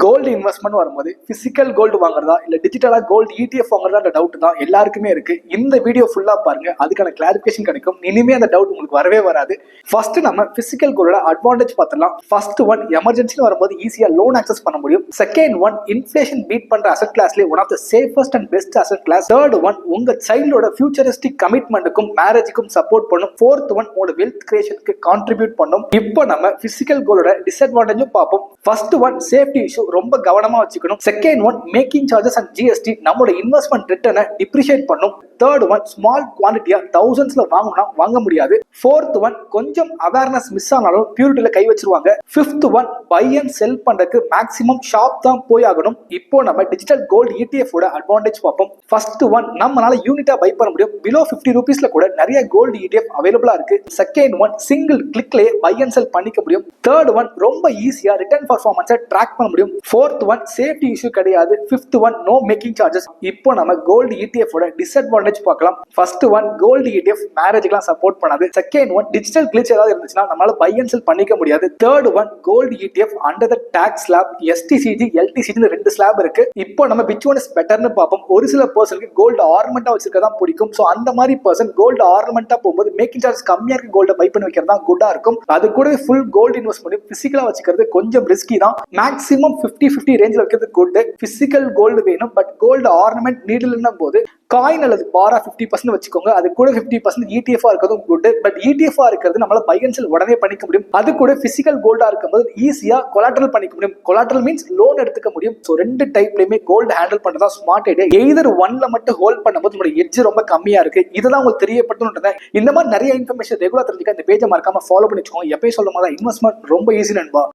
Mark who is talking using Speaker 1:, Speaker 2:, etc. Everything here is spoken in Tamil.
Speaker 1: கோல்டு இன்வெஸ்ட்மெண்ட் வரும்போது பிசிக்கல் கோல்டு வாங்குறதா இல்ல டிஜிட்டலா கோல்டு ETF வாங்குறதா டவுட் தான் எல்லாருக்குமே இருக்கு. இந்த வீடியோ ஃபுல்லா பாருங்க, அதுக்கான கிளாரிபிகேஷன் கிடைக்கும். இனிமே அந்த டவுட் உங்களுக்கு வரவே வராது. ஃபர்ஸ்ட் நம்ம பிசிக்கல் கோல்டோட அட்வான்டேஜ் பார்த்துடலாம். ஃபர்ஸ்ட் ஒன், எமர்ஜென்சி வரும்போது ஈஸியா லோன் ஆக்சஸ் பண்ண முடியும். செகண்ட் ஒன், இன்ஃபிளேஷன் பீட் பண்ற அசெட் கிளாஸ்ல one of the safest and best asset class. Third one, உங்க சைல்டோட ஃபியூச்சரிஸ்டிக் கமிட்மெண்ட்டுக்கும் மேரேஜுக்கும் சப்போர்ட் பண்ணும். ஃபோர்த் ஒன், உங்களோட வெல்த் கிரியேஷனுக்கு கான்ட்ரிபியூட் பண்ணும். இப்போ நம்ம பிசிக்கல் கோல்டோட டிஸ்அட்வான்டேஜும் பார்ப்போம். ஃபர்ஸ்ட் ஒன், சேஃப்டி இஷ்யூ ரொம்ப கவனமா வச்சுக்கணும். Second one, making charges and GST நம்மளோட இன்வெஸ்ட்மெண்ட் ரிட்டர்னை டிப்ரிஷியேட் பண்ணும். தேர்ட் ஒன், ஸ்மால் குவான்டிட்டியா தௌசண்ட்ஸ்ல வாங்கணும்னா வாங்க முடியாது. ஃபோர்த் ஒன், கொஞ்சம் அவேர்னஸ் மிஸ் ஆனாலும் பியூரிட்டில கை வச்சிருவாங்க. ஃபிஃப்த் ஒன், பை அண்ட் செல் பண்றதுக்கு மேக்ஸிமம் ஷாப் தான் போய் ஆகணும். இப்போ நம்ம டிஜிட்டல் கோல்டு ETF ஓட அட்வான்டேஜ் பார்ப்போம். ஃபர்ஸ்ட் ஒன், நம்மளால யூனிட்டா பை பண்ண முடியும். பிலோ 50 ரூபீஸ்ல கூட நிறைய கோல்டு ETF அவைலபிளா இருக்கு. செகண்ட் ஒன், சிங்கிள் கிளிக்லயே பை அண்ட் செல் பண்ணிக்க முடியும். தேர்ட் ஒன், ரொம்ப ஈஸியா ரிட்டர்ன் பர்ஃபார்மன்ஸை ட்ராக் பண்ண முடியும். ஃபோர்த் ஒன், சேஃப்டி இஷ்யூ கிடையாது. Fifth one, no making charges. இப்போ நம்ம கோல்டு ETF ஓட டிஸ்அட்வான்டேஜ் பார்க்கலாம். ஃபர்ஸ்ட் ஒன், கோல்டு ETF மேரேஜ்க்குலாம் சப்போர்ட் பண்ணாது. செகண்ட் ஒன், டிஜிட்டல் கிளிச் ஏதாவது இருந்துச்சுன்னா நம்மளால பை அண்ட் செல் பண்ணிக்க முடியாது. Third one, gold ETF under the tax slab STCG LTCG ரெண்டு ஸ்லாப் இருக்கு. இப்போ நம்ம which one is betterன்னு பார்ப்போம். ஒரு சில பர்சனுக்கு கோல்டு ஆர்னமெண்டா வச்சிருக்கதான் பிடிக்கும். சோ அந்த மாதிரி பர்சன் கோல்டு ஆர்னமெண்டா போகும்போது மேக்கிங் சார்ஜஸ் கம்மியா இருக்க கோல்ட பை பண்ணி வைக்கிறது தான் குட்டா இருக்கும். அது கூட ஃபுல் கோல்டு இன்வெஸ்ட் பண்ணி பிசிக்கலா வச்சுக்கிறது கொஞ்சம் ரிஸ்கி தான். மேக்ஸிமம் 50-50 ரேஞ்சில் வைக்கிறது குட். பிசிக்கல் கோல்டு வேணும், பட் கோல்டு ஆர்னமெண்ட் நீடில் போது காயின் அல்லது பாரா 50% வச்சுக்கோங்க. அது கூட 50% ETF இருக்கிறதும் குட். பட் ETF இருக்கிறது நம்மளால பை அண்ட் செல் உடனே பண்ணிக்க முடியும். அது கூட பிசிக்கல் கோல்டா இருக்கும்போது ஈஸியா கொலாட்டரல் பண்ணிக்க முடியும். கொலாட்டரல் மீன்ஸ் லோன் எடுத்துக்க முடியும். ஸோ ரெண்டு டைப்லயுமே கோல்டு ஹேண்டில் பண்றதா ஸ்மார்ட் ஐடியா. எய்தர் ஒன்ல மட்டும் ஹோல்ட் பண்ணும்போது நம்மளோட எட்ஜ் ரொம்ப கம்மியா இருக்கு. இதெல்லாம் உங்களுக்கு தெரியப்படுத்தணும். இந்த மாதிரி நிறைய இன்ஃபர்மேஷன் ரெகுலர் தெரிஞ்சுக்க இந்த பேஜை மறக்காம ஃபாலோ பண்ணிச்சுக்கோங்க. எப்பயும் சொல்லும் போது இன்வெஸ்ட்மெண்ட் ரொம்ப ஈஸி நண்பா.